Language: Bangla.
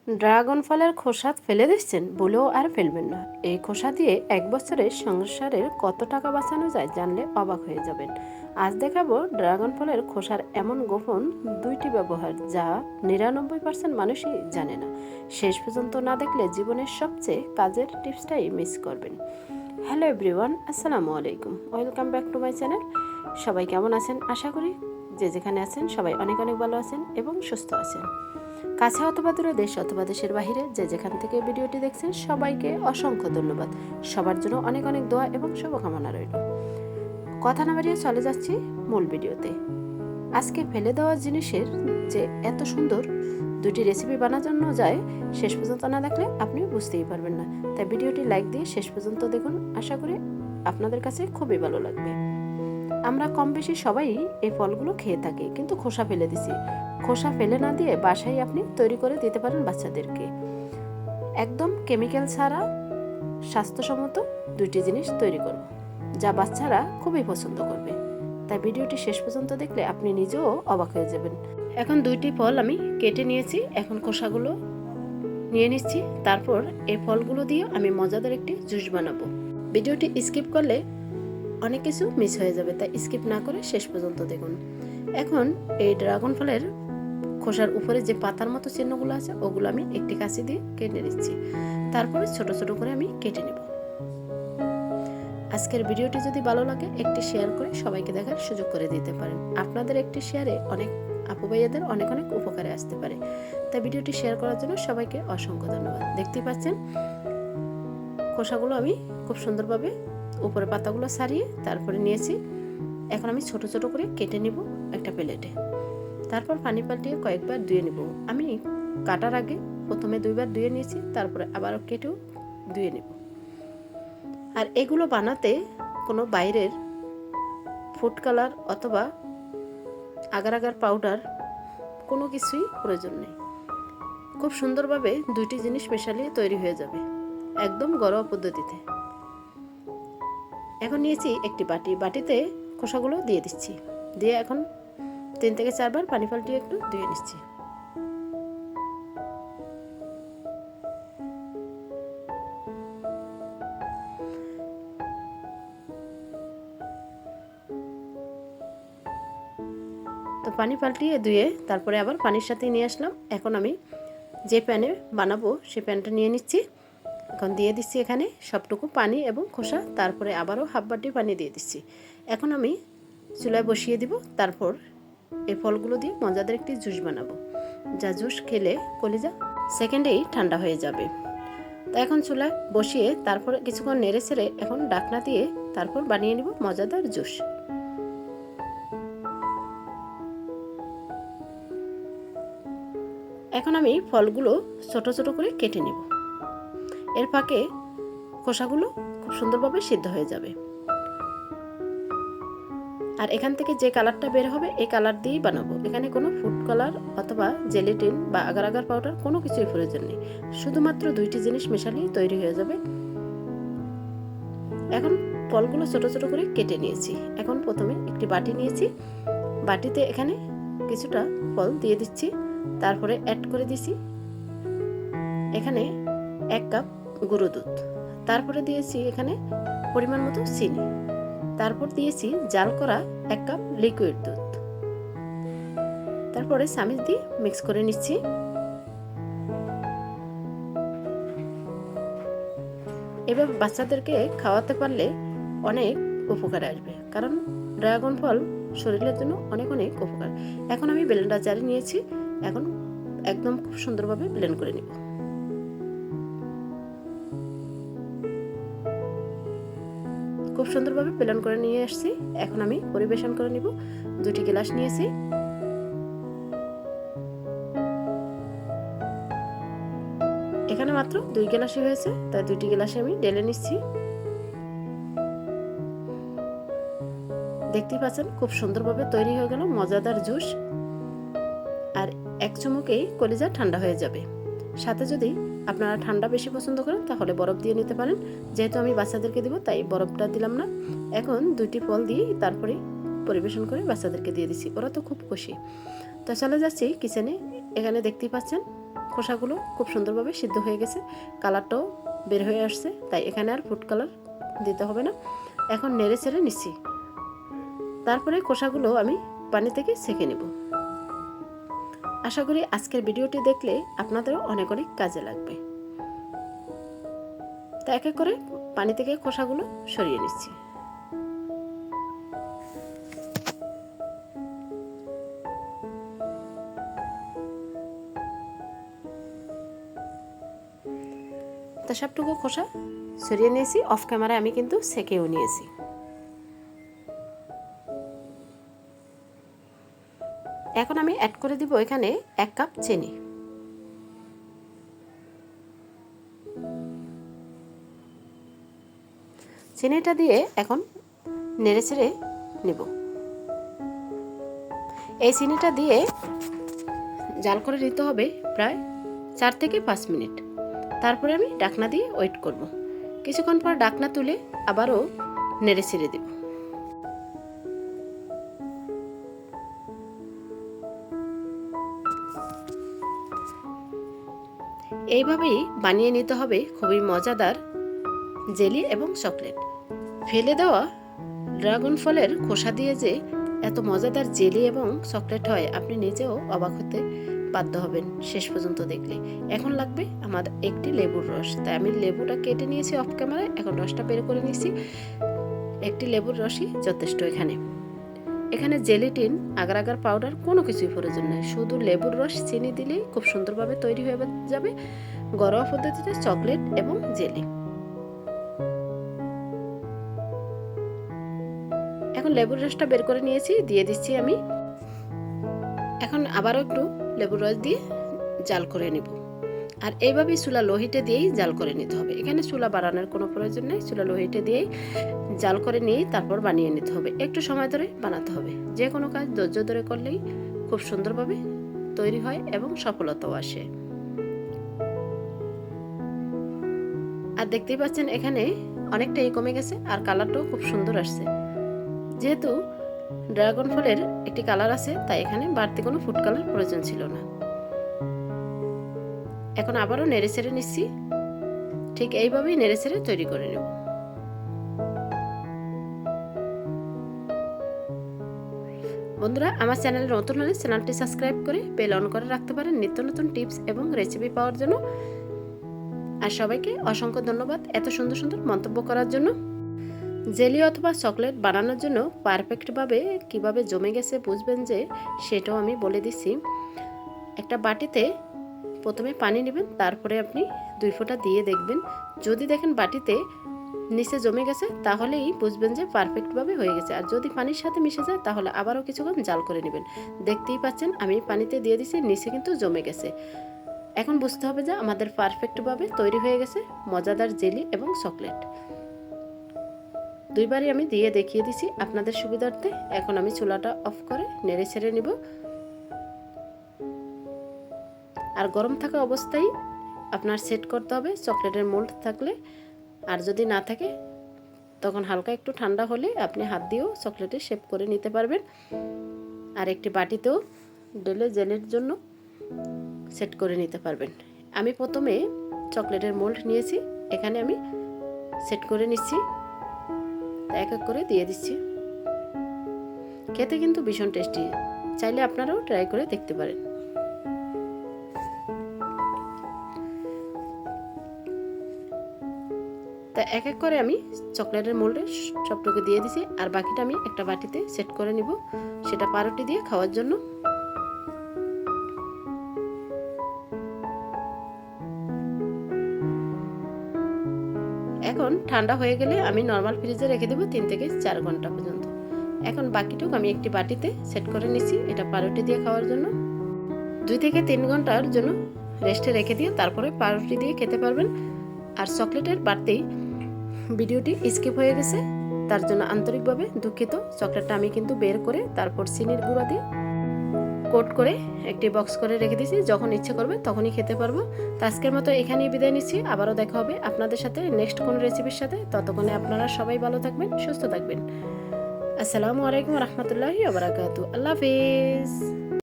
ড্রাগন ফলের খোসা ফেলে দিচ্ছেন বলেও আর ফেলবেন না। এই খোসা দিয়ে এক বছরের সংসারের কত টাকা বাঁচানো যায় জানলে অবাক হয়ে যাবেন। আজ দেখাবো ড্রাগন ফলের খোসার এমন গোপন দুইটি ব্যবহার যা 99% মানুষই জানে না। শেষ পর্যন্ত না দেখলে জীবনের সবচেয়ে কাজের টিপসটাই মিস করবেন। হ্যালো এভরিওয়ান, আসসালামু আলাইকুম, welcome back to my channel. সবাই কেমন আছেন? আশা করি যে যেখানে আছেন সবাই অনেক অনেক ভালো আছেন এবং সুস্থ আছেন। কাছে অথবা দূরে, দেশ অথবা দেশের বাহিরে যে যেখান থেকে ভিডিওটি দেখছেন সবাইকে অসংখ্য ধন্যবাদ। সবার জন্য অনেক অনেক দোয়া এবং শুভকামনা রইল। কথা না বাড়িয়ে চলে যাচ্ছি মূল ভিডিওতে। আজকে ফেলে দেওয়া জিনিসের যে এত সুন্দর দুটি রেসিপি বানানো যায়, শেষ পর্যন্ত না দেখলে আপনি বুঝতেই পারবেন না। তাই ভিডিওটি লাইক দিয়ে শেষ পর্যন্ত দেখুন, আশা করি আপনাদের কাছে খুবই ভালো লাগবে। আমরা কম বেশি সবাই এই ফলগুলো খেয়ে থাকি, কিন্তু খোসা ফেলে দিছি। খোসা ফেলে না দিয়ে বাসায় আপনি তৈরি করে দিতে পারেন বাচ্চাদেরকে। একদম কেমিক্যাল ছাড়া স্বাস্থ্যসম্মত দুইটি জিনিস তৈরি করব, যা বাচ্চারা খুবই পছন্দ করবে। তাই ভিডিওটি শেষ পর্যন্ত দেখলে আপনি নিজেও অবাক হয়ে যাবেন। এখন দুইটি ফল আমি কেটে নিয়েছি, এখন খোসাগুলো নিয়ে নিচ্ছি। তারপর এই ফলগুলো দিয়ে আমি মজাদার একটি জুস বানাবো। ভিডিওটি স্কিপ করলে অনেক কিছু মিস হয়ে যাবে, তাই স্কিপ না করে শেষ পর্যন্ত দেখুন। এখন এই ড্রাগন ফলের খোসার উপরে যে পাতার মতো চিহ্নগুলো আছে ওগুলো আমি একটি কাঁচি দিয়ে কেটে নিচ্ছি। তারপরে ছোট ছোট করে আমি কেটে নেব। আজকের ভিডিওটি যদি ভালো লাগে একটি শেয়ার করে সবাইকে দেখার সুযোগ করে দিতে পারেন। আপনাদের একটি শেয়ারে অনেক আপু ভাইয়াদের অনেক অনেক উপকারে আসতে পারে। তাই ভিডিওটি শেয়ার করার জন্য সবাইকে অসংখ্য ধন্যবাদ। দেখতেই পাচ্ছেন খোসাগুলো আমি খুব সুন্দরভাবে উপরে পাতাগুলো ছাড়িয়ে তারপরে নিয়েছি। এখন আমি ছোট ছোট করে কেটে নিব একটা প্লেটে। তারপর পানি পাল্টিয়ে কয়েকবার ধুয়ে নেব। আমি কাটার আগে প্রথমে 2বার ধুয়ে নিয়েছি, তারপরে আবারও কেটেও ধুয়ে নেব। আর এগুলো বানাতে কোনো বাইরের ফুড কালার অথবা আগার আগার পাউডার কোনো কিছুই প্রয়োজন নেই। খুব সুন্দরভাবে দুইটি জিনিস মেশালিয়ে তৈরি হয়ে যাবে একদম ঘরোয়া পদ্ধতিতে। এখন নিয়েছি একটি বাটিতে খোসাগুলো দিয়ে দিচ্ছি। দিয়ে এখন 3 থেকে 4 বার পানি পাল্টিয়ে একটু ধুয়ে নিচ্ছি। তো পানি পাল্টিয়ে ধুয়ে তারপরে আবার পানির সাথে নিয়ে আসলাম। এখন আমি যে প্যানে বানাবো সেই প্যানটা নিয়ে নিচ্ছি। এখন দিয়ে দিচ্ছি এখানে সবটুকু পানি এবং খোসা, তারপরে আবারও হাফ বাটি পানি দিয়ে দিচ্ছি। এখন আমি চুলায় বসিয়ে দিব। তারপর এই ফলগুলো দিয়ে মজাদার একটি জুস বানাবো, যা জুস খেলে কলিজা সেকেন্ডেই ঠান্ডা হয়ে যাবে। তা এখন চুলায় বসিয়ে তারপর কিছুক্ষণ নেড়ে ছেড়ে এখন ঢাকনা দিয়ে তারপর বানিয়ে নিব মজাদার জুস। এখন আমি ফলগুলো ছোট ছোট করে কেটে নেব। এর ফাঁকে খোসাগুলো খুব সুন্দরভাবে সিদ্ধ হয়ে যাবে। আর এখান থেকে যে কালারটা বের হবে এই কালার দিয়েই বানাবো। এখানে কোনো ফুড কালার অথবা জেলিটিন বা আগার আগার পাউডার কোনো কিছুই প্রয়োজন নেই। শুধুমাত্র দুইটি জিনিস মেশালেই তৈরি হয়ে যাবে। এখন ফলগুলো ছোট ছোট করে কেটে নিয়েছি। এখন প্রথমে একটি বাটি নিয়েছি। বাটিতে এখানে কিছুটা ফল দিয়ে দিচ্ছি। তারপরে অ্যাড করে দিছি এখানে 1 কাপ গুঁড়ো দুধ। তারপরে দিয়েছি এখানে পরিমাণ মতো চিনি। তারপর দিয়েছি জাল করা 1 কাপ লিকুইড দুধ। তারপরে চামচ দিয়ে মিক্স করে নিচ্ছি। এবার বাচ্চাদেরকে খাওয়াতে পারলে অনেক উপকার আসবে, কারণ ড্রাগন ফল শরীরের জন্য অনেক অনেক উপকার। এখন আমি ব্লেন্ডার জারে নিয়েছি। এখন একদম খুব সুন্দরভাবে ব্লেন্ড করে নিব। খুব সুন্দরভাবে ব্লেন্ড করে নিয়ে আসছি। এখন আমি পরিবেশন করে নিব। 2টি গ্লাস নিয়েছি। এখানে মাত্র 2 গ্লাসই হয়েছে, তাই 2টি গ্লাসে আমি ঢেলে নিচ্ছি। দেখতেই পাচ্ছেন খুব সুন্দরভাবে তৈরি হয়ে গেল মজাদার জুস। আর এক চুমুকেই কলিজা ঠান্ডা হয়ে যাবে। সাথে যদি আপনারা ঠান্ডা বেশি পছন্দ করেন তাহলে বরফ দিয়ে নিতে পারেন। যেহেতু আমি বাচ্চাদেরকে দিব তাই বরফটা দিলাম না। এখন 2টি ফল দিয়ে তারপরে পরিবেশন করে বাচ্চাদেরকে দিয়ে দিচ্ছি। ওরা তো খুব খুশি। তো চলে যাচ্ছি কিচেনে। এখানে দেখতেই পাচ্ছেন খোসাগুলো খুব সুন্দরভাবে সিদ্ধ হয়ে গেছে, কালারটাও বের হয়ে আসছে, তাই এখানে আর ফুড কালার দিতে হবে না। এখন নেড়ে চেড়ে নিচ্ছি। তারপরে খোসাগুলো আমি পানি থেকে ছেঁকে নেব। আশা করি আজকের ভিডিওটি দেখলে আপনাদেরও অনেক অনেক কাজে লাগবে। তো এক এক করে পানি থেকে খোসাগুলো সরিয়ে নিচ্ছি। তা সবটুকু খোসা সরিয়ে নিয়েছি। অফ ক্যামেরায় আমি কিন্তু ছেঁকেও নিয়েছি। এখন আমি অ্যাড করে দিব এখানে 1 কাপ চিনি। চিনিটা দিয়ে এখন নেড়ে চেড়ে নেব। এই চিনিটা দিয়ে জাল করে নিতে হবে প্রায় 4 থেকে 5 মিনিট। তারপরে আমি ঢাকনা দিয়ে ওয়েট করব। কিছুক্ষণ পর ঢাকনা তুলে আবারও নেড়ে চেড়ে দেব। এইভাবেই বানিয়ে নিতে হবে খুবই মজাদার জেলি এবং চকলেট। ফেলে দেওয়া ড্রাগন ফলের খোসা দিয়ে যে এত মজাদার জেলি এবং চকলেট হয়, আপনি নিজেও অবাক হতে বাধ্য হবেন শেষ পর্যন্ত দেখলে। এখন লাগবে আমার একটি লেবুর রস, তাই আমি লেবুটা কেটে নিয়েছি অফ ক্যামেরায়। এখন রসটা বের করে নিয়েছি। একটি লেবুর রসই যথেষ্ট। এখানে জেলিটিন, আগার আগার পাউডার কোনো কিছুই প্রয়োজন নেই। শুধু লেবুর রস, চিনি দিলেই খুব সুন্দরভাবে তৈরি হয়ে যাবে ঘরোয়া পদ্ধতিতে চকলেট এবং জেলি। এখন লেবুর রসটা বের করে নিয়েছি, দিয়ে দিচ্ছি আমি। এখন আবারও একটু লেবুর রস দিয়ে জাল করে নেব। আর এইভাবেই চুলা লো হিটে দিয়েই জাল করে নিতে হবে। এখানে চুলা বাড়ানোর কোনো প্রয়োজন নেই। চুলা লো হিটে দিয়েই জাল করে নিয়েই তারপর বানিয়ে নিতে হবে। একটু সময় ধরে বানাতে হবে। যে কোনো কাজ ধৈর্য ধরে করলেই খুব সুন্দরভাবে তৈরি হয় এবং সফলতাও আসে। আর দেখতেই পাচ্ছেন এখানে অনেকটাই কমে গেছে আর কালারটাও খুব সুন্দর আসছে। যেহেতু ড্রাগন ফলের একটি কালার আছে, তাই এখানে বাড়তি কোনো ফুড কালার প্রয়োজন ছিল না। এখন আবারও নেড়ে চেড়ে নিচ্ছি। ঠিক এইভাবেই নেড়ে চেড়ে তৈরি করে নেব। বন্ধুরা, আমার চ্যানেলে নতুন হলে চ্যানেলটি সাবস্ক্রাইব করে বেল অন করে রাখতে পারেন নিত্য নতুন টিপস এবং রেসিপি পাওয়ার জন্য। আর সবাইকে অসংখ্য ধন্যবাদ এত সুন্দর সুন্দর মন্তব্য করার জন্য। জেলি অথবা চকলেট বানানোর জন্য পারফেক্টভাবে কিভাবে জমে গেছে বুঝবেন যে, সেটাও আমি বলে দিচ্ছি। একটা বাটিতে প্রথমে পানি নেবেন, তারপরে আপনি 2 ফোঁটা দিয়ে দেখবেন। যদি দেখেন বাটিতে নিচে জমে গেছে, তাহলেই বুঝবেন যে পারফেক্টভাবে হয়ে গেছে। আর যদি পানির সাথে মিশে যায়, তাহলে আবারও কিছুক্ষণ জাল করে নেবেন। দেখতেই পাচ্ছেন আমি পানিতে দিয়ে দিচ্ছি, নিচে কিন্তু জমে গেছে। এখন বুঝতে হবে যে আমাদের পারফেক্টভাবে তৈরি হয়ে গেছে মজাদার জেলি এবং চকলেট। 2বারই আমি দিয়ে দেখিয়ে দিছি আপনাদের সুবিধার্থে। এখন আমি চুলাটা অফ করে নেড়ে ছেড়ে নিব। আর গরম থাকা অবস্থায় আপনার সেট করতে হবে চকলেটের মোল্ড থাকলে। আর যদি না থাকে, তখন হালকা একটু ঠান্ডা হলে আপনি হাত দিয়েও চকলেটের শেপ করে নিতে পারবেন। আর একটি বাটিতেও ঢেলে জেলের জন্য সেট করে নিতে পারবেন। আমি প্রথমে চকলেটের মোল্ড নিয়েছি, এখানে আমি সেট করে নিচ্ছি। এক এক করে দিয়ে দিচ্ছি। খেতে কিন্তু ভীষণ টেস্টি, চাইলে আপনারাও ট্রাই করে দেখতে পারেন। তা এক এক করে আমি চকলেটের মোল্ডে সবটুকু দিয়ে দিছি। আর বাকিটা আমি একটা বাটিতে সেট করে নিব, সেটা পাউরুটি দিয়ে খাওয়ার জন্য। এখন ঠান্ডা হয়ে গেলে আমি নর্মাল ফ্রিজে রেখে দেবো 3 থেকে 4 ঘন্টা পর্যন্ত। এখন বাকিটুকু আমি একটি বাটিতে সেট করে নিচ্ছি, এটা পাউরুটি দিয়ে খাওয়ার জন্য। 2 থেকে 3 ঘন্টার জন্য রেস্টে রেখে দিয়ে তারপরে পাউরুটি দিয়ে খেতে পারবেন। আর চকলেটের বাড়তি ভিডিওটি স্কিপ হয়ে গেছে, তার জন্য আন্তরিকভাবে দুঃখিত। চকলেটটা আমি কিন্তু বের করে তারপর চিনির গুঁড়া দিয়ে কোট করে একটি বক্স করে রেখে দিয়েছি, যখন ইচ্ছে করবে তখনই খেতে পারবো। তো আজকের মতো এখানেই বিদায় নিচ্ছি। আবারও দেখা হবে আপনাদের সাথে নেক্সট কোনো রেসিপির সাথে। ততক্ষণে আপনারা সবাই ভালো থাকবেন, সুস্থ থাকবেন। আসসালামু আলাইকুম রহমতুল্লাহি ওয়া বারাকাতুহু। আল্লাহ হাফেজ।